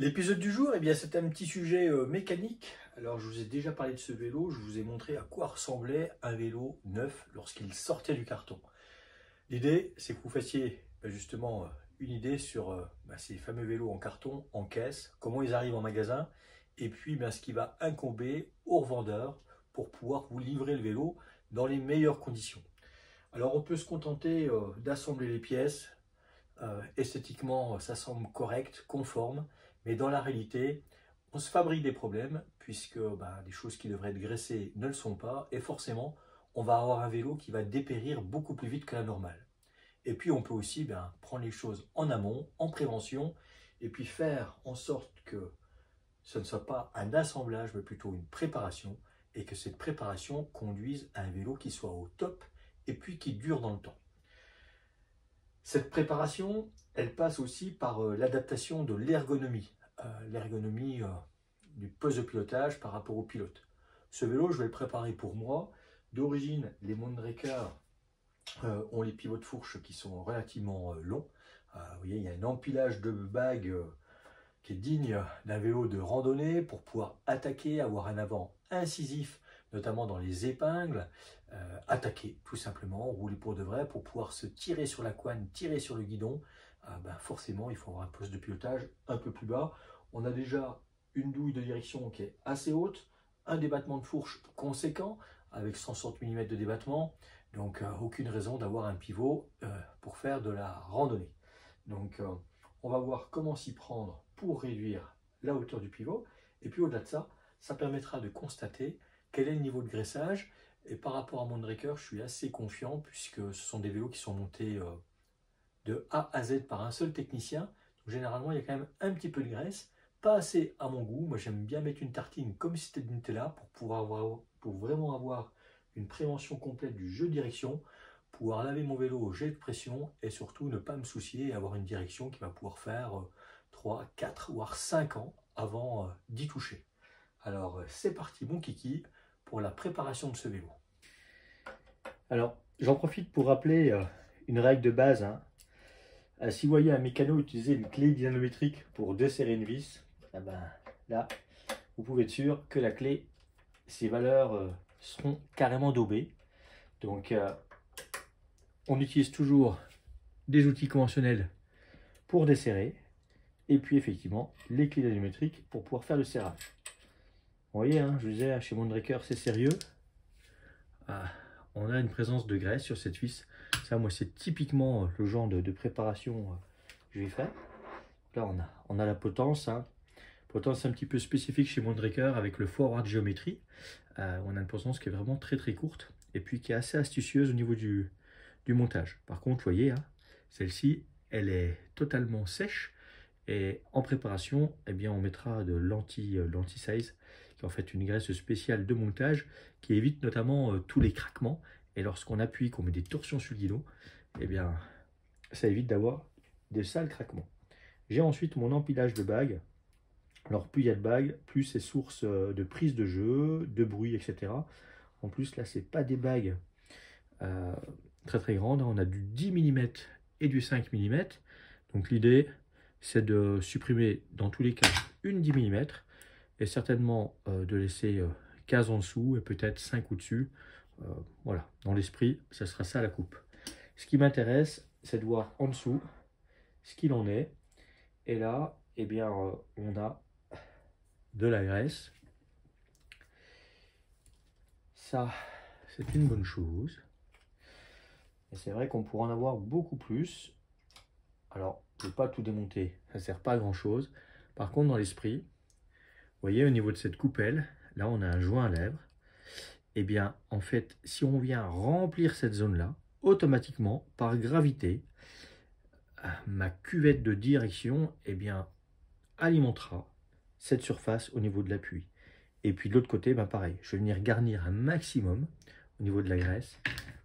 L'épisode du jour, eh bien, c'est un petit sujet mécanique. Alors, je vous ai déjà parlé de ce vélo, je vous ai montré à quoi ressemblait un vélo neuf lorsqu'il sortait du carton. L'idée, c'est que vous fassiez justement une idée sur ces fameux vélos en carton, en caisse, comment ils arrivent en magasin, et puis ce qui va incomber aux revendeurs pour pouvoir vous livrer le vélo dans les meilleures conditions. Alors, on peut se contenter d'assembler les pièces. Esthétiquement, ça semble correct, conforme, mais dans la réalité, on se fabrique des problèmes puisque des choses qui devraient être graissées ne le sont pas et forcément, on va avoir un vélo qui va dépérir beaucoup plus vite que la normale. Et puis, on peut aussi prendre les choses en amont, en prévention, et puis faire en sorte que ce ne soit pas un assemblage, mais plutôt une préparation, et que cette préparation conduise à un vélo qui soit au top et puis qui dure dans le temps. Cette préparation, elle passe aussi par l'adaptation de l'ergonomie, du poste de pilotage par rapport au pilote. Ce vélo, je vais le préparer pour moi. D'origine, les Moundraker ont les pivots de fourche qui sont relativement longs. Vous voyez, il y a un empilage de bagues qui est digne d'un vélo de randonnée pour pouvoir attaquer, avoir un avant incisif, notamment dans les épingles, attaquer tout simplement, rouler pour de vrai, pour pouvoir se tirer sur la couenne, tirer sur le guidon. Forcément, il faut avoir un poste de pilotage un peu plus bas. On a déjà une douille de direction qui est assez haute, un débattement de fourche conséquent, avec 160 mm de débattement, donc aucune raison d'avoir un pivot pour faire de la randonnée. Donc on va voir comment s'y prendre pour réduire la hauteur du pivot, et puis au-delà de ça, ça permettra de constater quel est le niveau de graissage. Et par rapport à Moundraker, je suis assez confiant puisque ce sont des vélos qui sont montés de A à Z par un seul technicien. Donc, généralement, il y a quand même un petit peu de graisse, pas assez à mon goût. Moi, j'aime bien mettre une tartine comme si c'était du Nutella pour vraiment avoir une prévention complète du jeu de direction, pouvoir laver mon vélo au jet de pression et surtout ne pas me soucier et avoir une direction qui va pouvoir faire 3, 4 voire 5 ans avant d'y toucher. Alors, c'est parti, mon kiki, pour la préparation de ce vélo. Alors, j'en profite pour rappeler une règle de base. Si vous voyez un mécano utiliser une clé dynamométrique pour desserrer une vis, là, vous pouvez être sûr que la clé, ses valeurs seront carrément daubées. Donc, on utilise toujours des outils conventionnels pour desserrer. Et puis, effectivement, les clés dynamométriques pour pouvoir faire le serrage. Vous voyez, je vous disais, chez Moundraker, c'est sérieux. On a une présence de graisse sur cette vis. Ça, moi, c'est typiquement le genre de préparation que je vais faire. Là, on a la potence. Potence un petit peu spécifique chez Moundraker avec le forward géométrie. On a une potence qui est vraiment très très courte et puis qui est assez astucieuse au niveau du montage. Par contre, vous voyez, celle-ci, elle est totalement sèche. Et en préparation, on mettra de l'anti-size, qui est en fait une graisse spéciale de montage qui évite notamment tous les craquements. Et lorsqu'on appuie, qu'on met des torsions sur le guidon, ça évite d'avoir des sales craquements. J'ai ensuite mon empilage de bagues. Alors plus il y a de bagues, plus c'est source de prise de jeu, de bruit, etc. En plus, là, c'est pas des bagues très très grandes. On a du 10 mm et du 5 mm. Donc l'idée, c'est de supprimer dans tous les cas une 10 mm et certainement de laisser 15 en dessous et peut-être 5 au-dessus. Voilà, dans l'esprit, ça sera ça la coupe. Ce qui m'intéresse, c'est de voir en dessous ce qu'il en est. Et là, on a de la graisse. Ça, c'est une bonne chose. Et c'est vrai qu'on pourra en avoir beaucoup plus. Alors, je ne vais pas tout démonter, ça ne sert pas à grand chose. Par contre, dans l'esprit, vous voyez, au niveau de cette coupelle, là, on a un joint à lèvres. En fait, si on vient remplir cette zone-là, automatiquement, par gravité, ma cuvette de direction, alimentera cette surface au niveau de l'appui. Et puis de l'autre côté, pareil, je vais venir garnir un maximum au niveau de la graisse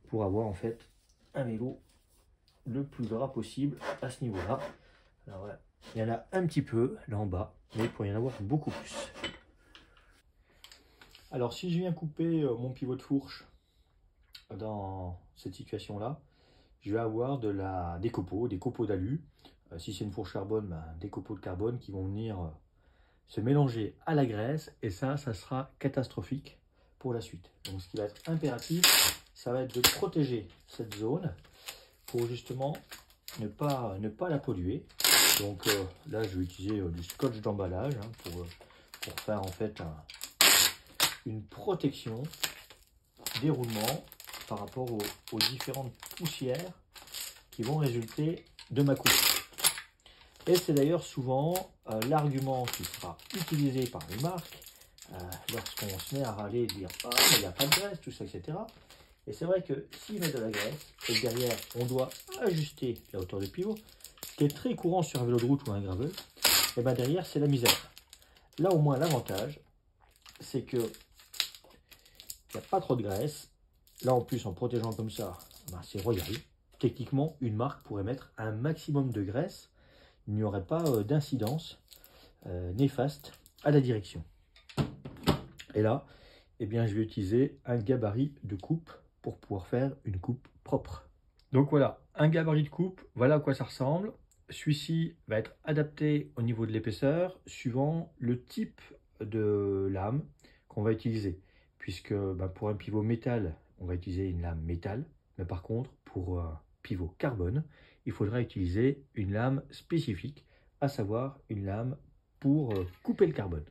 pour avoir en fait un vélo le plus gras possible à ce niveau-là. Alors voilà, il y en a un petit peu là en bas, mais il pourrait y en avoir beaucoup plus. Alors si je viens couper mon pivot de fourche dans cette situation-là, je vais avoir des copeaux d'alu. Si c'est une fourche carbone, des copeaux de carbone qui vont venir se mélanger à la graisse et ça sera catastrophique pour la suite. Donc ce qui va être impératif, ça va être de protéger cette zone pour justement ne pas la polluer. Donc là je vais utiliser du scotch d'emballage pour faire en fait une protection des roulements par rapport aux différentes poussières qui vont résulter de ma coupe. Et c'est d'ailleurs souvent l'argument qui sera utilisé par les marques lorsqu'on se met à râler et dire ah mais il n'y a pas de graisse, tout ça, etc. Et c'est vrai que s'ils mettent de la graisse et que derrière on doit ajuster la hauteur de pivot, ce qui est très courant sur un vélo de route ou un gravel, et bien derrière c'est la misère. Là au moins l'avantage, c'est que il n'y a pas trop de graisse. Là en plus en protégeant comme ça, ben, c'est royal. Techniquement une marque pourrait mettre un maximum de graisse. Il n'y aurait pas d'incidence néfaste à la direction. Et là, eh bien, je vais utiliser un gabarit de coupe pour pouvoir faire une coupe propre. Donc voilà, un gabarit de coupe, voilà à quoi ça ressemble. Celui-ci va être adapté au niveau de l'épaisseur, suivant le type de lame qu'on va utiliser. Puisque ben, pour un pivot métal, on va utiliser une lame métal. Mais par contre, pour un pivot carbone, il faudra utiliser une lame spécifique, à savoir une lame pour couper le carbone.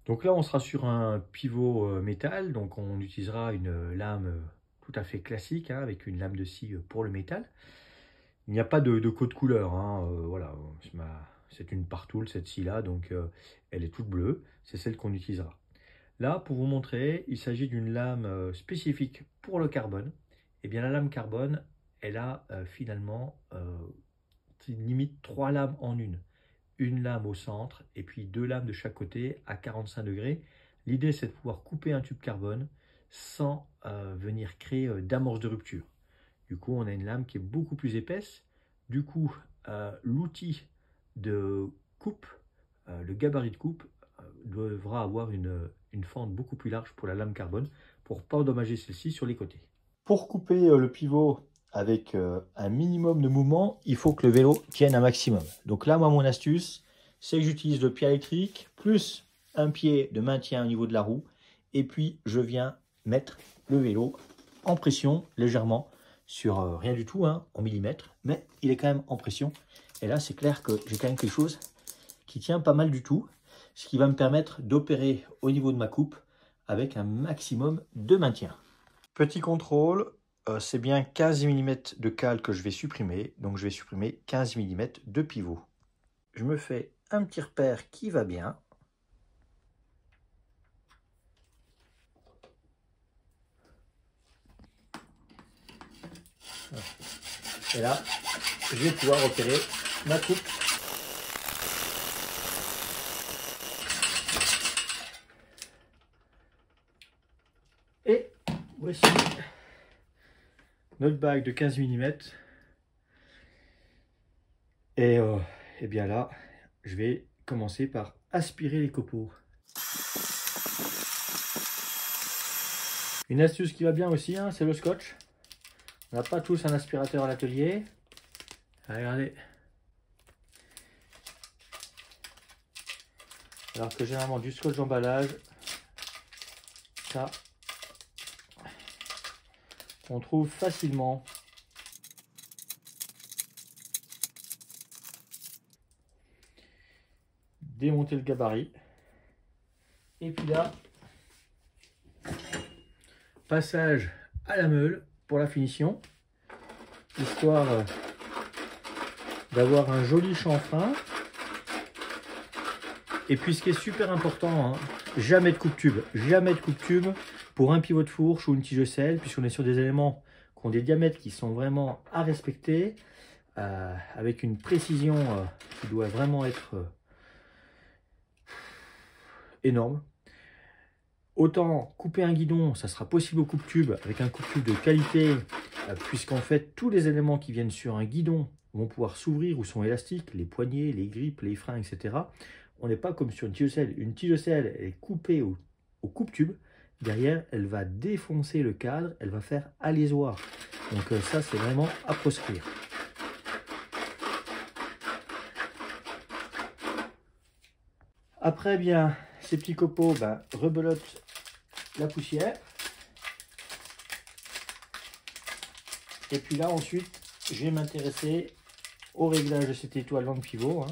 Donc là, on sera sur un pivot métal, donc on utilisera une lame tout à fait classique, avec une lame de scie pour le métal. Il n'y a pas de code couleur, voilà, c'est une Partool cette scie-là, donc elle est toute bleue, c'est celle qu'on utilisera. Là, pour vous montrer, il s'agit d'une lame spécifique pour le carbone. Et bien la lame carbone, elle a finalement limite 3 lames en une. Une lame au centre et puis 2 lames de chaque côté à 45 degrés. L'idée c'est de pouvoir couper un tube carbone sans venir créer d'amorce de rupture. Du coup on a une lame qui est beaucoup plus épaisse. Du coup l'outil de coupe, le gabarit de coupe devra avoir une fente beaucoup plus large pour la lame carbone pour ne pas endommager celle-ci sur les côtés. Pour couper le pivot avec un minimum de mouvement, il faut que le vélo tienne un maximum. Donc là, moi, mon astuce, c'est que j'utilise le pied électrique plus un pied de maintien au niveau de la roue. Et puis, je viens mettre le vélo en pression légèrement sur rien du tout, en millimètres. Mais il est quand même en pression. Et là, c'est clair que j'ai quand même quelque chose qui tient pas mal du tout. Ce qui va me permettre d'opérer au niveau de ma coupe avec un maximum de maintien. Petit contrôle, c'est bien 15 mm de cale que je vais supprimer. Donc je vais supprimer 15 mm de pivot. Je me fais un petit repère qui va bien. Et là, je vais pouvoir opérer ma coupe. Et voici notre bague de 15 mm. Et bien là, je vais commencer par aspirer les copeaux. Une astuce qui va bien aussi, c'est le scotch. On n'a pas tous un aspirateur à l'atelier. Regardez. Alors que généralement du scotch d'emballage, ça, on trouve facilement. Démonter le gabarit. Et puis là, passage à la meule pour la finition, histoire d'avoir un joli chanfrein. Et puis ce qui est super important, jamais de coupe-tube. Jamais de coupe-tube pour un pivot de fourche ou une tige de selle, puisqu'on est sur des éléments qui ont des diamètres qui sont vraiment à respecter, avec une précision qui doit vraiment être énorme. Autant couper un guidon, ça sera possible au coupe-tube avec un coupe-tube de qualité, puisqu'en fait tous les éléments qui viennent sur un guidon vont pouvoir s'ouvrir ou sont élastiques, les poignées, les grippes, les freins, etc. On n'est pas comme sur une tige de selle. Une tige de selle, elle est coupée au coupe-tube. Derrière, elle va défoncer le cadre, elle va faire alésoir. Donc ça, c'est vraiment à proscrire. Après, bien, ces petits copeaux rebelottent la poussière. Et puis là, ensuite, je vais m'intéresser au réglage de cette étoile dans le pivot.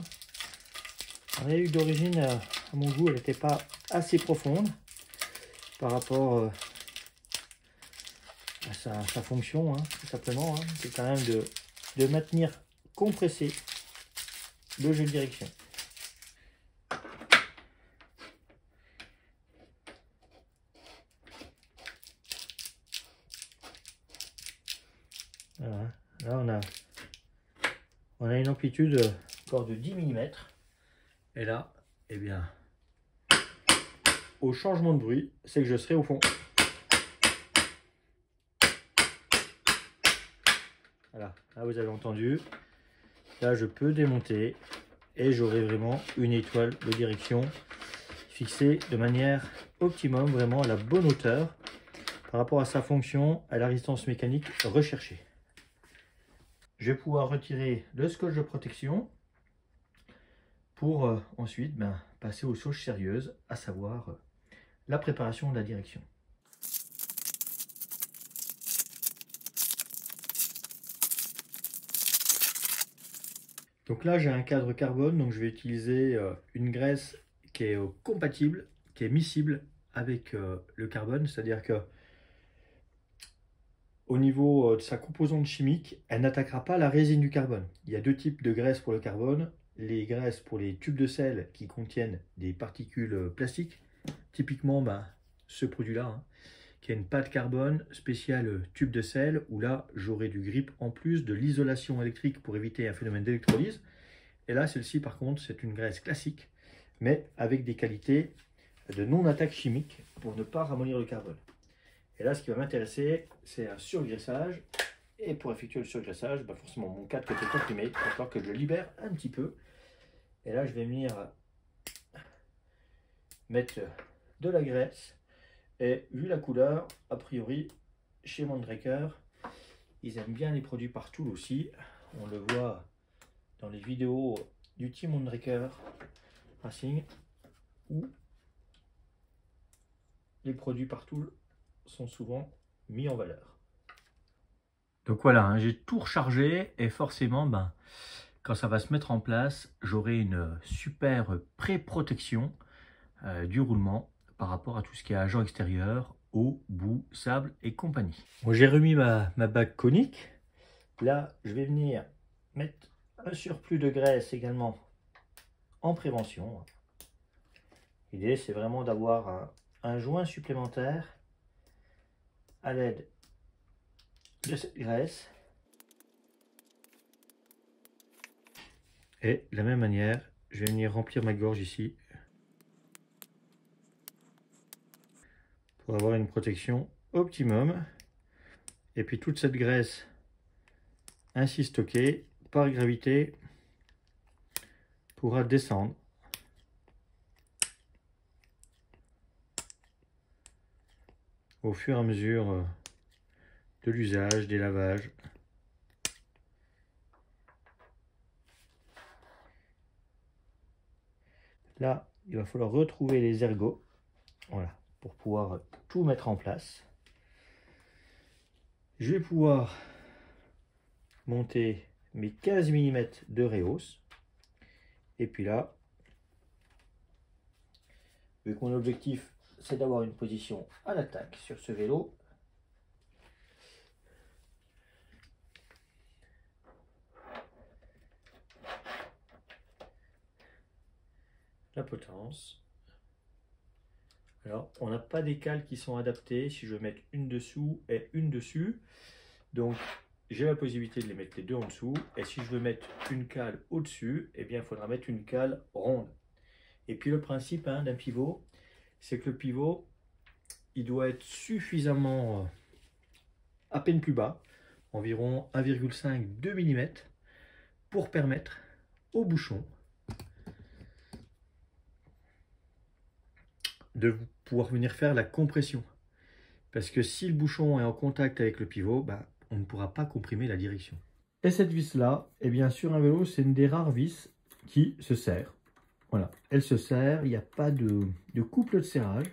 On a eu d'origine, à mon goût, elle n'était pas assez profonde par rapport à sa fonction, tout simplement. C'est quand même de maintenir compressé le jeu de direction. Voilà. Là, on a une amplitude encore de 10 mm. Et là, eh bien, au changement de bruit, c'est que je serai au fond. Voilà, là vous avez entendu. Là, je peux démonter et j'aurai vraiment une étoile de direction fixée de manière optimum, vraiment à la bonne hauteur par rapport à sa fonction, à la résistance mécanique recherchée. Je vais pouvoir retirer le scotch de protection pour ensuite passer aux choses sérieuses, à savoir la préparation de la direction. Donc là, j'ai un cadre carbone, donc je vais utiliser une graisse qui est compatible, qui est miscible avec le carbone, c'est-à-dire que au niveau de sa composante chimique, elle n'attaquera pas la résine du carbone. Il y a deux types de graisses pour le carbone. Les graisses pour les tubes de sel qui contiennent des particules plastiques, typiquement ce produit-là, qui a une pâte carbone spéciale tube de sel, où là j'aurai du grip en plus, de l'isolation électrique pour éviter un phénomène d'électrolyse. Et là, celle-ci par contre, c'est une graisse classique, mais avec des qualités de non-attaque chimique pour ne pas ramollir le carbone. Et là, ce qui va m'intéresser, c'est un surgraissage. Et pour effectuer le surgraissage, forcément, mon cadre qui était comprimé, il va falloir que je le libère un petit peu. Et là, je vais venir mettre de la graisse. Et vu la couleur, a priori, chez Mondraker, ils aiment bien les produits par Tool aussi. On le voit dans les vidéos du team Mondraker Racing, où les produits par Tool sont souvent mis en valeur. Donc voilà, j'ai tout rechargé et forcément, quand ça va se mettre en place, j'aurai une super pré-protection du roulement par rapport à tout ce qui est agent extérieur, eau, boue, sable et compagnie. Bon, j'ai remis ma bague conique. Là, je vais venir mettre un surplus de graisse également en prévention. L'idée, c'est vraiment d'avoir un joint supplémentaire à l'aide de cette graisse. Et de la même manière, je vais venir remplir ma gorge ici pour avoir une protection optimum. Et puis toute cette graisse ainsi stockée par gravité pourra descendre au fur et à mesure de l'usage, des lavages. Là, il va falloir retrouver les ergots, voilà, pour pouvoir tout mettre en place. Je vais pouvoir monter mes 15 mm de réhausse. Et puis là, vu que mon objectif, c'est d'avoir une position à l'attaque sur ce vélo, la potence. Alors, on n'a pas des cales qui sont adaptées. Si je veux mettre une dessous et une dessus, donc j'ai la possibilité de les mettre les deux en dessous. Et si je veux mettre une cale au-dessus, eh bien, il faudra mettre une cale ronde. Et puis le principe d'un pivot, c'est que le pivot, il doit être suffisamment à peine plus bas, environ 1,5-2 mm, pour permettre au bouchon de pouvoir venir faire la compression. Parce que si le bouchon est en contact avec le pivot, on ne pourra pas comprimer la direction. Et cette vis là, eh bien sur un vélo, c'est une des rares vis qui se serre. Voilà, elle se serre, il n'y a pas de couple de serrage.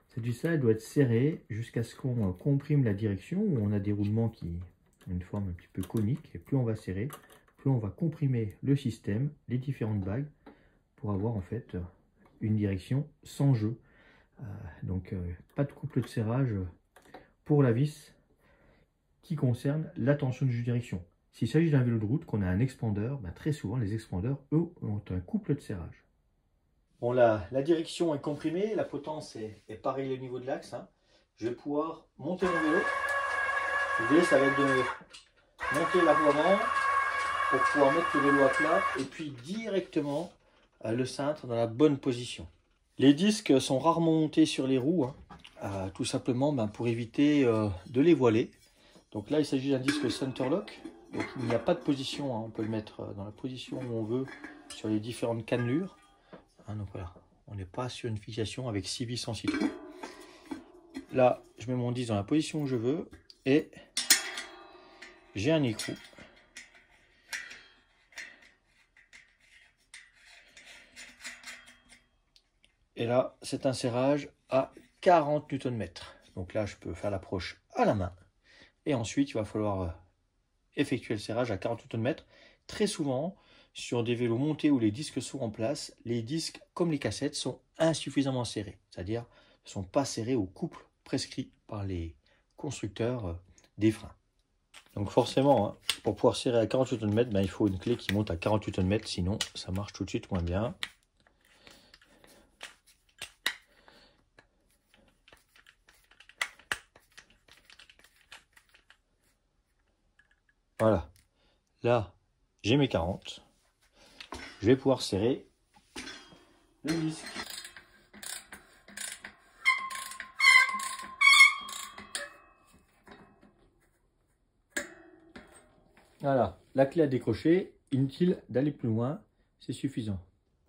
Cette vis-là, elle doit être serrée jusqu'à ce qu'on comprime la direction, où on a des roulements qui ont une forme un petit peu conique. Et plus on va serrer, plus on va comprimer le système, les différentes bagues, pour avoir en fait une direction sans jeu. Donc pas de couple de serrage pour la vis qui concerne la tension de direction. S'il s'agit d'un vélo de route, qu'on a un expandeur, très souvent les expandeurs, eux, ont un couple de serrage. Bon, la direction est comprimée, la potence est pareille au niveau de l'axe. Hein. Je vais pouvoir monter mon vélo. L'idée, ça va être de monter l'avant pour pouvoir mettre le vélo à plat et puis directement le cintre dans la bonne position. Les disques sont rarement montés sur les roues, hein, tout simplement pour éviter de les voiler. Donc là, il s'agit d'un disque Centerlock. Donc il n'y a pas de position, hein. On peut le mettre dans la position où on veut sur les différentes cannelures. Donc voilà, on n'est pas sur une fixation avec 6 vis en 6 trous. Là, je mets mon disque dans la position où je veux et j'ai un écrou. Et là, c'est un serrage à 40 Nm. Donc là, je peux faire l'approche à la main. Et ensuite, il va falloir effectuer le serrage à 40 Nm. Très souvent, sur des vélos montés où les disques sont en place, les disques, comme les cassettes, sont insuffisamment serrés. C'est-à-dire ne sont pas serrés au couple prescrit par les constructeurs des freins. Donc forcément, hein, pour pouvoir serrer à 48 Nm, il faut une clé qui monte à 48 Nm, sinon ça marche tout de suite moins bien. Voilà, là j'ai mes 40. Je vais pouvoir serrer le disque. Voilà, la clé à décrocher, inutile d'aller plus loin, c'est suffisant.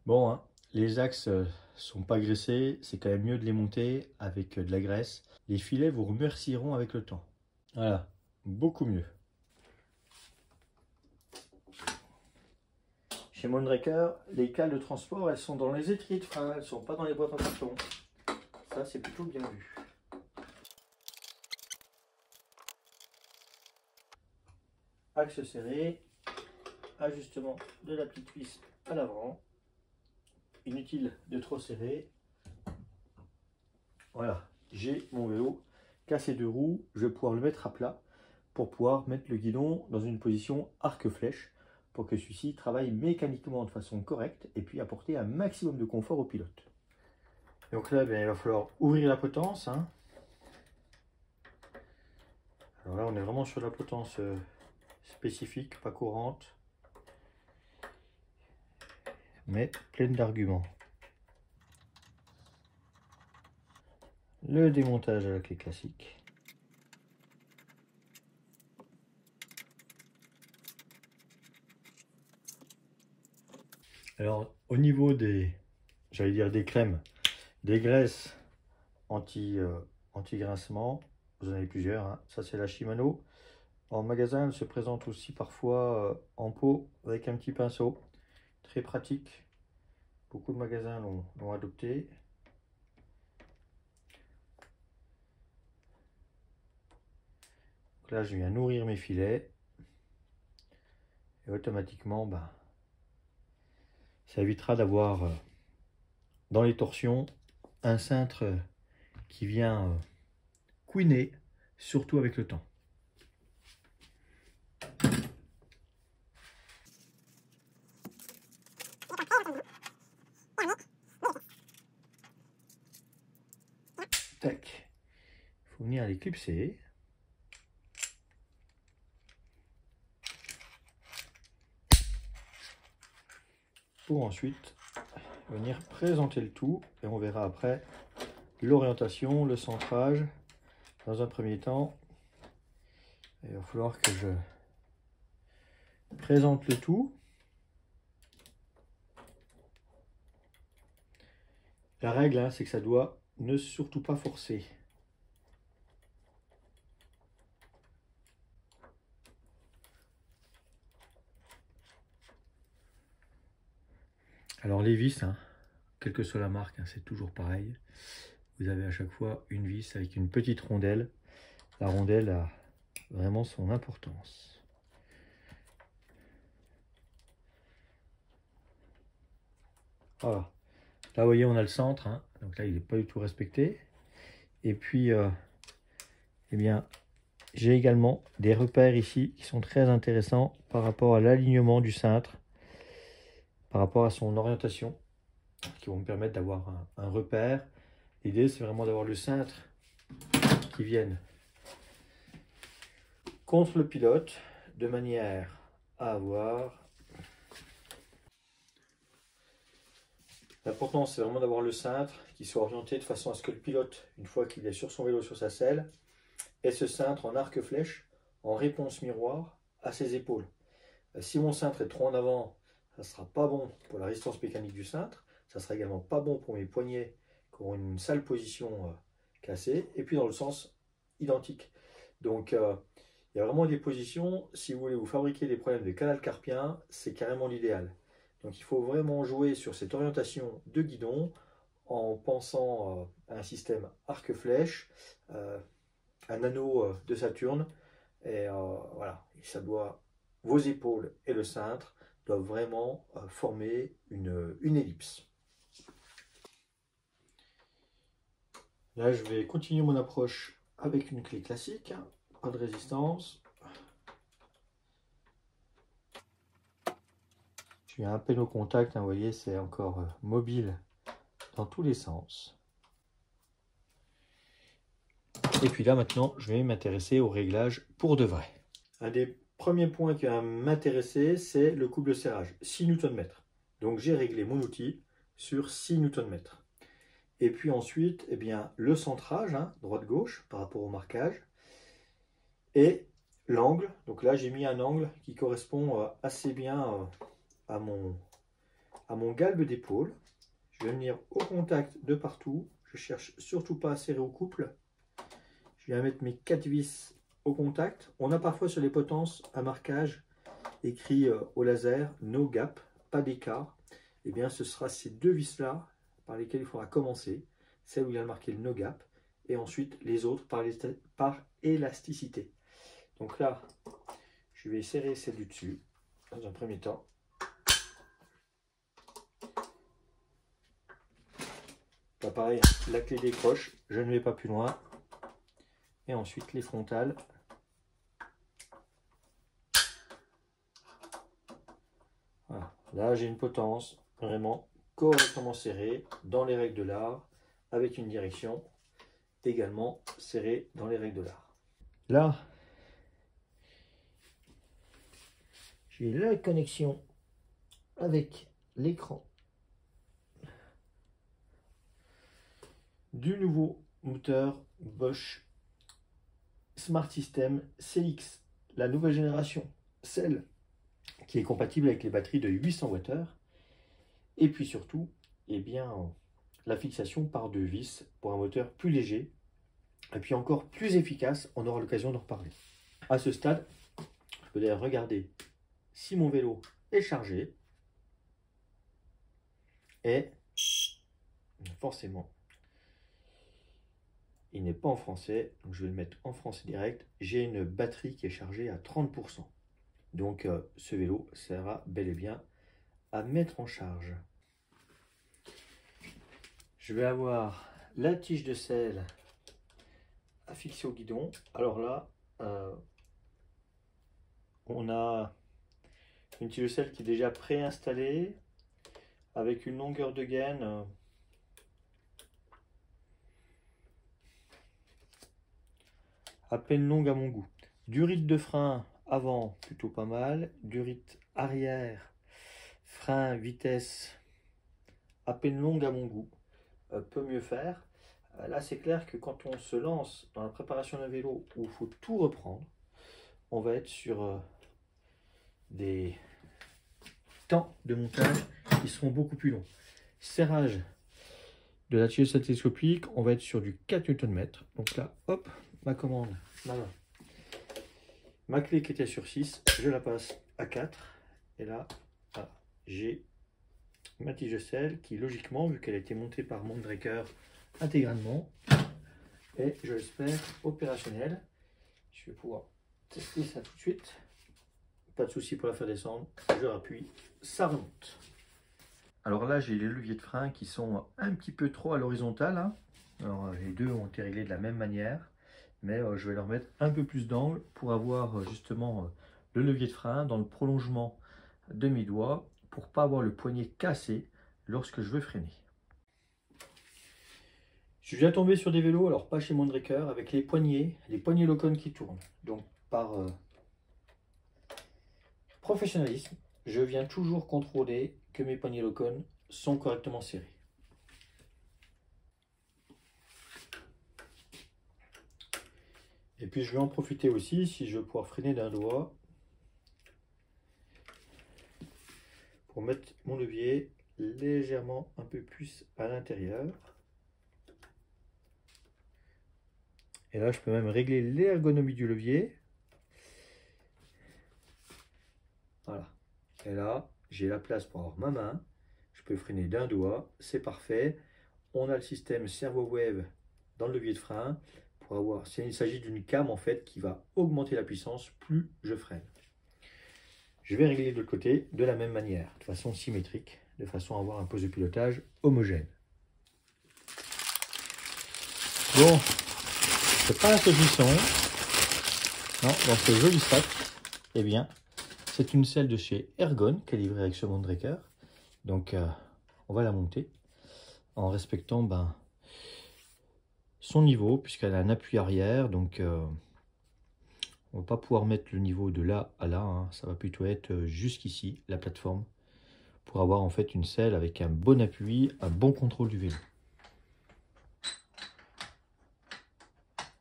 Bon, hein, les axes sont pas graissés, c'est quand même mieux de les monter avec de la graisse. Les filets vous remercieront avec le temps. Voilà, beaucoup mieux. Chez Moonraker, les cales de transport, elles sont dans les étriers de frein, elles ne sont pas dans les boîtes en carton. Ça, c'est plutôt bien vu. Axe serré, ajustement de la petite vis à l'avant. Inutile de trop serrer. Voilà, j'ai mon vélo cassé de roues, je vais pouvoir le mettre à plat pour pouvoir mettre le guidon dans une position arc-flèche pour que celui-ci travaille mécaniquement de façon correcte et puis apporter un maximum de confort au pilote. Donc là, il va falloir ouvrir la potence. Hein. Alors là, on est vraiment sur la potence spécifique, pas courante, mais pleine d'arguments. Le démontage à la clé classique. Alors, au niveau des, j'allais dire des crèmes, des graisses anti-grincement, vous en avez plusieurs. Hein. Ça, c'est la Shimano. En magasin, elle se présente aussi parfois en pot avec un petit pinceau. Très pratique. Beaucoup de magasins l'ont adopté. Donc là, je viens nourrir mes filets. Et automatiquement, ça évitera d'avoir dans les torsions un cintre qui vient couiner, surtout avec le temps. Tac. Il faut venir les clipser. Pour ensuite venir présenter le tout et on verra après l'orientation, le centrage. Dans un premier temps, il va falloir que je présente le tout. La règle, hein, c'est que ça doit ne surtout pas forcer. Alors les vis, hein, quelle que soit la marque, hein, c'est toujours pareil. Vous avez à chaque fois une vis avec une petite rondelle. La rondelle a vraiment son importance. Voilà. Là, vous voyez, on a le centre. Hein. Donc là, il n'est pas du tout respecté. Et puis, eh bien, j'ai également des repères ici qui sont très intéressants par rapport à l'alignement du cintre, par rapport à son orientation, qui vont me permettre d'avoir un repère. L'idée, c'est vraiment d'avoir le cintre qui vienne contre le pilote, de manière à avoir... L'important, c'est vraiment d'avoir le cintre qui soit orienté de façon à ce que le pilote, une fois qu'il est sur son vélo, sur sa selle, ait ce cintre en arc-flèche, en réponse miroir à ses épaules. Si mon cintre est trop en avant, ça ne sera pas bon pour la résistance mécanique du cintre, ça ne sera également pas bon pour mes poignets qui auront une sale position cassée, et puis dans le sens identique. Donc il y a vraiment des positions, si vous voulez vous fabriquer des problèmes de canal carpien, c'est carrément l'idéal. Donc il faut vraiment jouer sur cette orientation de guidon en pensant à un système arc-flèche, un anneau de Saturne, et voilà, et ça doit, vos épaules et le cintre doivent vraiment former une ellipse. Là, je vais continuer mon approche avec une clé classique, pas de résistance. Je suis à peine au contact, hein, vous voyez, c'est encore mobile dans tous les sens. Et puis là, maintenant, je vais m'intéresser au réglage pour de vrai. Un des premiers points qui va m'intéresser, c'est le couple de serrage, 6 Nm. Donc j'ai réglé mon outil sur 6 Nm. Et puis ensuite, eh bien, le centrage, hein, droite-gauche, par rapport au marquage, et l'angle. Donc là, j'ai mis un angle qui correspond assez bien à mon galbe d'épaule. Je vais venir au contact de partout. Je cherche surtout pas à serrer au couple. Je viens mettre mes 4 vis au contact. On a parfois sur les potences un marquage écrit au laser no gap, pas d'écart. Et bien, ce sera ces deux vis là par lesquelles il faudra commencer. Celle où il y a marqué le no gap et ensuite les autres par élasticité. Donc là, je vais serrer celle du dessus dans un premier temps. Là, pareil, la clé décroche, je ne vais pas plus loin. Et ensuite les frontales. Voilà. Là, j'ai une potence vraiment correctement serrée dans les règles de l'art, avec une direction également serrée dans les règles de l'art. Là, j'ai la connexion avec l'écran du nouveau moteur Bosch Smart System CX, la nouvelle génération, celle qui est compatible avec les batteries de 800 Wh. Et puis surtout, eh bien, la fixation par deux vis pour un moteur plus léger et puis encore plus efficace. On aura l'occasion d'en reparler. À ce stade, je peux d'ailleurs regarder si mon vélo est chargé. Et forcément, il n'est pas en français, donc je vais le mettre en français direct. J'ai une batterie qui est chargée à 30%. Donc ce vélo sera bel et bien à mettre en charge. Je vais avoir la tige de selle à fixer au guidon. Alors là, on a une tige de selle qui est déjà préinstallée avec une longueur de gaine à peine longue à mon goût. Du rythme de frein avant, plutôt pas mal. Du rythme arrière, frein, vitesse, à peine longue à mon goût. Peut mieux faire. Là, c'est clair que quand on se lance dans la préparation d'un vélo où il faut tout reprendre, on va être sur des temps de montage qui seront beaucoup plus longs. Serrage de la tige télescopique, on va être sur du 4 Nm. Donc là, hop, ma commande, ma clé qui était sur 6, je la passe à 4. Et là, voilà, j'ai ma tige de selle qui, logiquement, vu qu'elle a été montée par Mondraker intégralement, est, je l'espère, opérationnelle. Je vais pouvoir tester ça tout de suite. Pas de souci pour la faire descendre. Je rappuie, ça remonte. Alors là, j'ai les leviers de frein qui sont un petit peu trop à l'horizontale. Hein. Alors les deux ont été réglés de la même manière, mais je vais leur mettre un peu plus d'angle pour avoir justement le levier de frein dans le prolongement de mes doigts pour pas avoir le poignet cassé lorsque je veux freiner. Je suis déjà tombé sur des vélos, alors pas chez Mondraker, avec les poignets Locon qui tournent. Donc par professionnalisme, je viens toujours contrôler que mes poignets Locon sont correctement serrés. Et puis je vais en profiter aussi si je veux pouvoir freiner d'un doigt pour mettre mon levier légèrement un peu plus à l'intérieur. Et là je peux même régler l'ergonomie du levier. Voilà. Et là j'ai la place pour avoir ma main. Je peux freiner d'un doigt, c'est parfait. On a le système Servo Wave dans le levier de frein pour avoir. Il s'agit d'une came en fait qui va augmenter la puissance plus je freine. Je vais régler de l'autre côté de la même manière, de façon symétrique, de façon à avoir un poste de pilotage homogène. Bon, c'est pas un saucisson. Non, dans ce joli sac, eh bien, c'est une selle de chez Ergon qui est livrée avec ce Mondraker. Donc, on va la monter en respectant son niveau, puisqu'elle a un appui arrière. Donc, on ne va pas pouvoir mettre le niveau de là à là. Hein. Ça va plutôt être jusqu'ici, la plateforme, pour avoir en fait une selle avec un bon appui, un bon contrôle du vélo.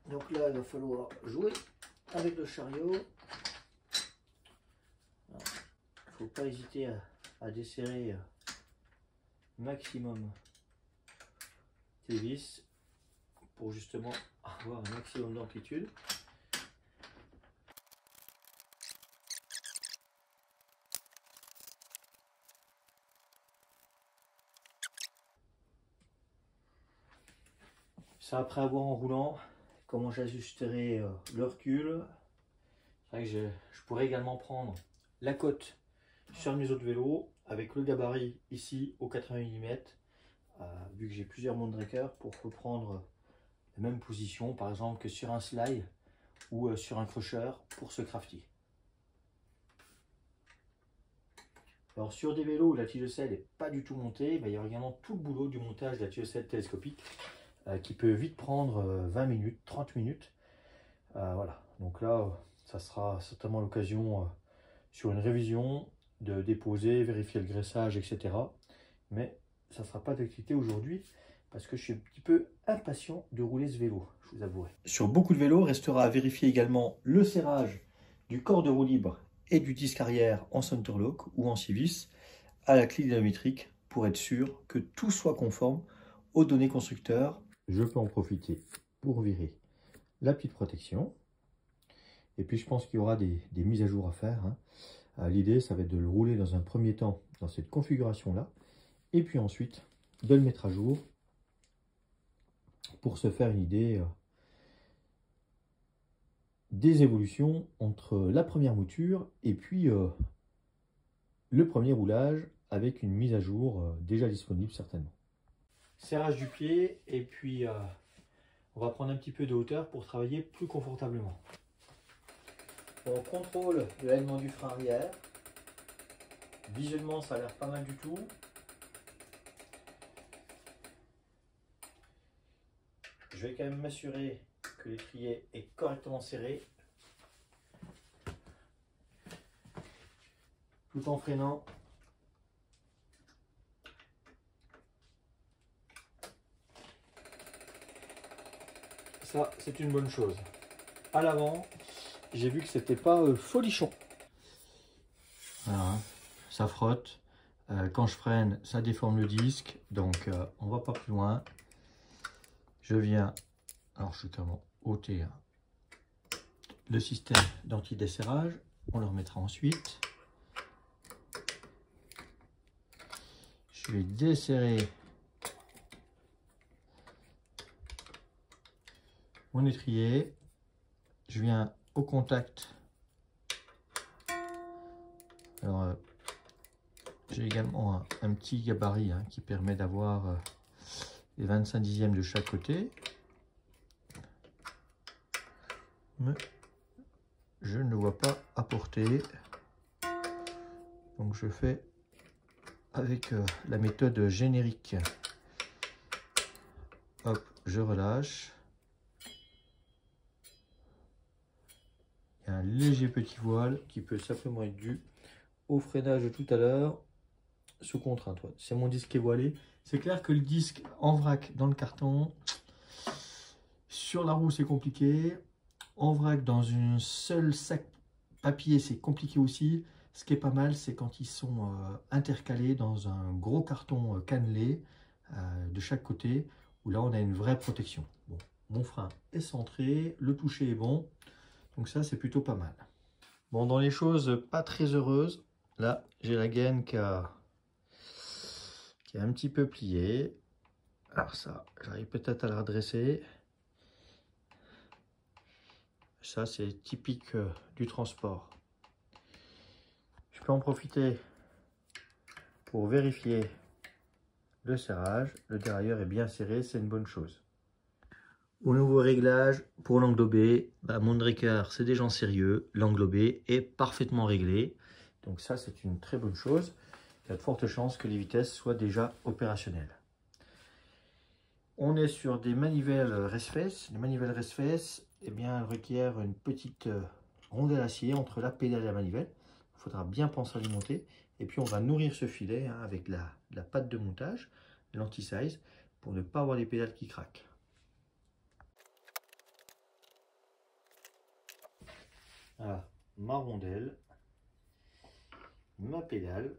Donc là, il va falloir jouer avec le chariot. Il ne faut pas hésiter à desserrer maximum tes vis pour justement avoir un maximum d'amplitude. Ça après avoir en roulant, comment j'ajusterai le recul. C'est vrai que je pourrais également prendre la cote sur mes autres vélos avec le gabarit ici au 80 mm, vu que j'ai plusieurs Mondraker pour reprendre la même position, par exemple que sur un slide ou sur un crusher pour ce crafty. Alors sur des vélos où la tige de selle n'est pas du tout montée, il y a également tout le boulot du montage de la tige de selle télescopique qui peut vite prendre 20 minutes, 30 minutes. Voilà, donc là ça sera certainement l'occasion sur une révision de déposer, vérifier le graissage, etc. Mais ça ne sera pas d'activité aujourd'hui parce que je suis un petit peu impatient de rouler ce vélo, je vous avouerai. Sur beaucoup de vélos, restera à vérifier également le serrage du corps de roue libre et du disque arrière en Centerlock ou en 6 vis à la clé dynamétrique pour être sûr que tout soit conforme aux données constructeurs. Je peux en profiter pour virer la petite protection. Et puis je pense qu'il y aura des mises à jour à faire. Hein. L'idée, ça va être de le rouler dans un premier temps dans cette configuration-là. Et puis ensuite, de le mettre à jour pour se faire une idée des évolutions entre la première mouture et puis le premier roulage avec une mise à jour déjà disponible certainement. Serrage du pied et puis on va prendre un petit peu de hauteur pour travailler plus confortablement. On contrôle l'alignement du frein arrière. Visuellement, ça a l'air pas mal du tout. Je vais quand même m'assurer que l'étrier est correctement serré. Tout en freinant. Ça, c'est une bonne chose. À l'avant, j'ai vu que c'était pas folichon. Voilà, hein, ça frotte. Quand je freine, ça déforme le disque. Donc, on va pas plus loin. Je viens, alors je vais carrément ôter le système d'anti-desserrage. On le remettra ensuite. Je vais desserrer mon étrier. Je viens au contact. Alors, j'ai également un petit gabarit qui permet d'avoir les 25 dixièmes de chaque côté. Mais je ne le vois pas à portée. Donc je fais avec la méthode générique. Hop, je relâche. Il y a un léger petit voile qui peut simplement être dû au freinage de tout à l'heure sous contrainte. Ouais. C'est mon disque qui est voilé. C'est clair que le disque en vrac dans le carton, sur la roue c'est compliqué. En vrac dans une seule sac papier c'est compliqué aussi. Ce qui est pas mal, c'est quand ils sont intercalés dans un gros carton cannelé de chaque côté, où là on a une vraie protection. Bon, mon frein est centré, le toucher est bon, donc ça c'est plutôt pas mal. Bon, dans les choses pas très heureuses, là j'ai la gaine qui a un petit peu plié. Alors ça, j'arrive peut-être à la redresser. Ça c'est typique du transport. Je peux en profiter pour vérifier le serrage. Le dérailleur est bien serré, c'est une bonne chose. Au nouveau réglage, pour l'angle OB, Moonraker c'est des gens sérieux. L'angle OB est parfaitement réglé. Donc ça c'est une très bonne chose. Il y a de fortes chances que les vitesses soient déjà opérationnelles. On est sur des manivelles reste-fesses. Les manivelles reste-fesses, eh bien, elles requièrent une petite rondelle acier entre la pédale et la manivelle. Il faudra bien penser à les monter. Et puis on va nourrir ce filet avec la patte de montage, l'anti-size, pour ne pas avoir les pédales qui craquent. Voilà, ma rondelle, ma pédale.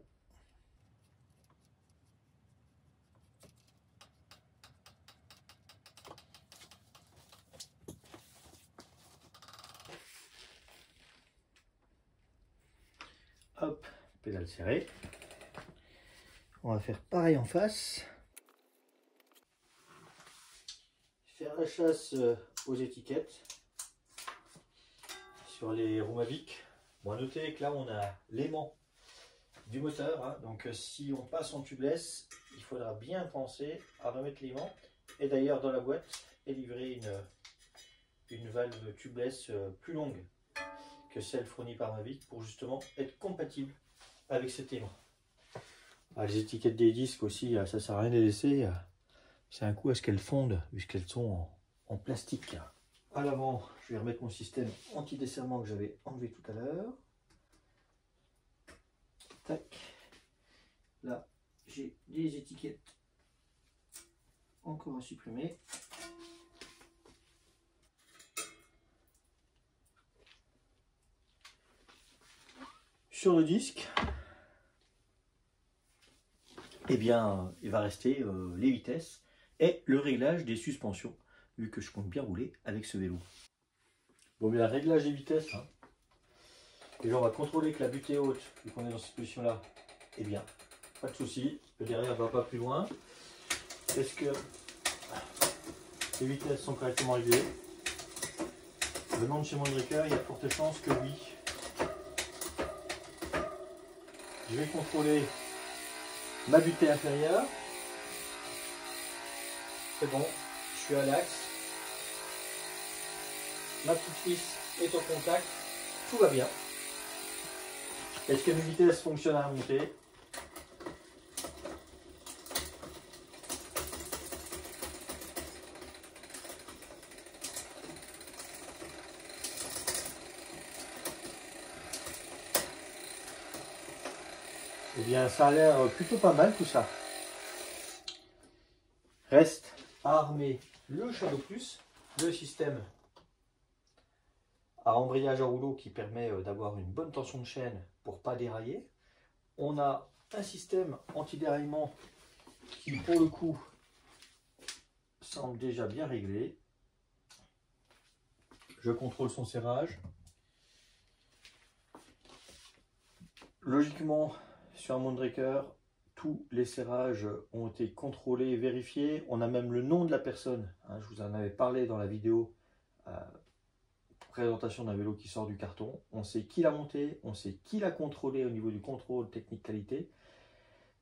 Hop, pédale serrée. On va faire pareil en face. Faire la chasse aux étiquettes sur les roues Mavic. Bon, à noter que là on a l'aimant du moteur, donc si on passe en tubeless, il faudra bien penser à remettre l'aimant. Et d'ailleurs dans la boîte est livrée une valve tubeless plus longue que celle fournie par Mavic pour justement être compatible avec cet aimant. Les étiquettes des disques aussi, ça sert à rien de les laisser. C'est un coup à ce qu'elles fondent puisqu'elles sont en plastique. À l'avant, je vais remettre mon système anti-desserrement que j'avais enlevé tout à l'heure. Tac. Là, j'ai des étiquettes encore à supprimer. Sur le disque, eh bien, il va rester les vitesses et le réglage des suspensions, vu que je compte bien rouler avec ce vélo. Bon, bien, réglage des vitesses. Déjà, on va contrôler que la butte est haute, vu qu'on est dans cette position-là. Eh bien, pas de souci. Le derrière ne va pas plus loin. Est-ce que les vitesses sont correctement réglées? Venant de chez Moonraker, il y a de fortes chances que oui. Je vais contrôler ma butée inférieure. C'est bon, je suis à l'axe. Ma petite vis est au contact. Tout va bien. Est-ce que mes vitesses fonctionnent à remonter? Eh bien, ça a l'air plutôt pas mal tout ça. Reste à armer le Shadow Plus, le système à embrayage à rouleau qui permet d'avoir une bonne tension de chaîne pour ne pas dérailler. On a un système anti-déraillement qui, pour le coup, semble déjà bien réglé. Je contrôle son serrage. Logiquement, sur un Moonraker, tous les serrages ont été contrôlés, vérifiés. On a même le nom de la personne. Hein, je vous en avais parlé dans la vidéo présentation d'un vélo qui sort du carton. On sait qui l'a monté, on sait qui l'a contrôlé au niveau du contrôle technique qualité.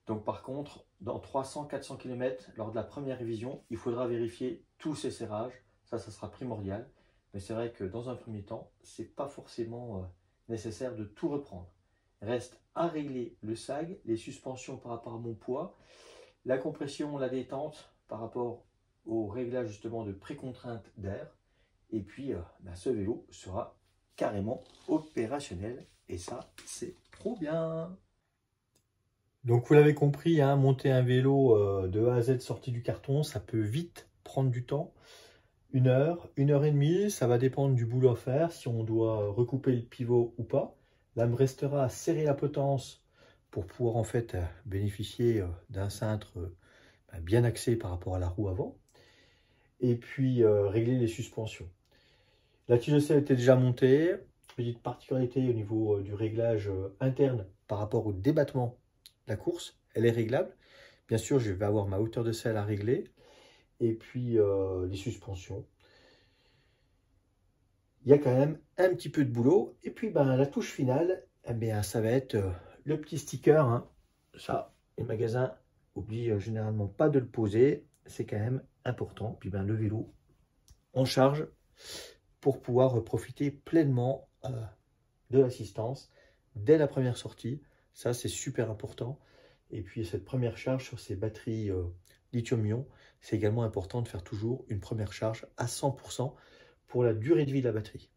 Donc par contre, dans 300-400 km, lors de la première révision, il faudra vérifier tous ces serrages. Ça sera primordial. Mais c'est vrai que dans un premier temps, ce n'est pas forcément nécessaire de tout reprendre. Reste à régler le sag, les suspensions par rapport à mon poids, la compression, la détente par rapport au réglage justement de précontrainte d'air. Et puis, ce vélo sera carrément opérationnel. Et ça, c'est trop bien. Donc, vous l'avez compris, hein, monter un vélo de A à Z sorti du carton, ça peut vite prendre du temps. 1 heure, 1 heure et demie, ça va dépendre du boulot à faire, si on doit recouper le pivot ou pas. Là, il me restera à serrer la potence pour pouvoir en fait bénéficier d'un cintre bien axé par rapport à la roue avant. Et puis, régler les suspensions. La tige de selle était déjà montée. Petite particularité au niveau du réglage interne par rapport au débattement de la course, elle est réglable. Bien sûr, je vais avoir ma hauteur de selle à régler. Et puis les suspensions. Il y a quand même un petit peu de boulot. Et puis la touche finale, ça va être le petit sticker. Hein. Ça, les magasins n'oublient généralement pas de le poser. C'est quand même important. Puis le vélo en charge pour pouvoir profiter pleinement de l'assistance dès la première sortie. Ça, c'est super important. Et puis, cette première charge sur ces batteries lithium-ion, c'est également important de faire toujours une première charge à 100% pour la durée de vie de la batterie.